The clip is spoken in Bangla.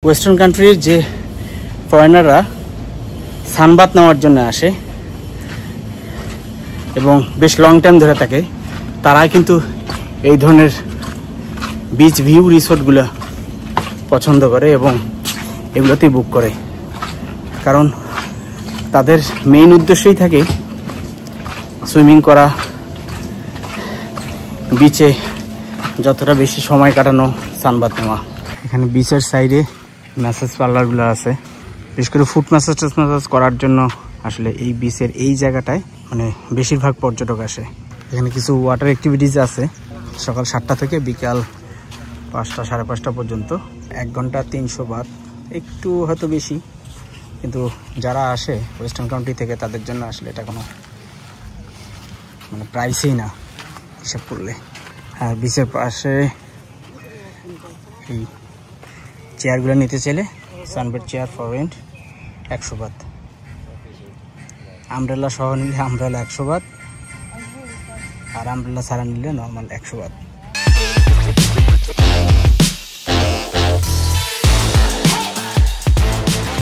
ওয়েস্টার্ন কান্ট্রির যে ফরেনাররা সানবাথ নেওয়ার জন্য আসে এবং বেশ লং টাইম ধরে থাকে, তারা কিন্তু এই ধরনের বিচ ভিউ রিসোর্টগুলো পছন্দ করে এবং এগুলোতেই বুক করে। কারণ তাদের মেইন উদ্দেশ্যই থাকে সুইমিং করা, বিচে যতটা বেশি সময় কাটানো, সানবাথ নেওয়া। এখানে বিচের সাইডে ম্যাসাজ পার্লারগুলো আছে, বিশেষ করে ফুট ম্যাসাজ করার জন্য আসলে এই বিচের এই জায়গাটায় মানে বেশিরভাগ পর্যটক আসে। এখানে কিছু ওয়াটার অ্যাক্টিভিটিস আছে সকাল 7টা থেকে বিকাল 5টা সাড়ে 5টা পর্যন্ত। 1 ঘন্টা 300 বাত, একটু হয়তো বেশি, কিন্তু যারা আসে ওয়েস্টার্ন কান্ট্রি থেকে তাদের জন্য আসলে এটা কোনো মানে প্রাইসই না হিসাব করলে। আর বিচের পাশে এই চেয়ারগুলো নিতে চাইলে sunbed chair for rent 100 Baat, umbrella সহ নিলে আমব্রেলা 100 বাত, আর আমব্রেলা ছাড়া নিলে নর্মাল 100 বাত।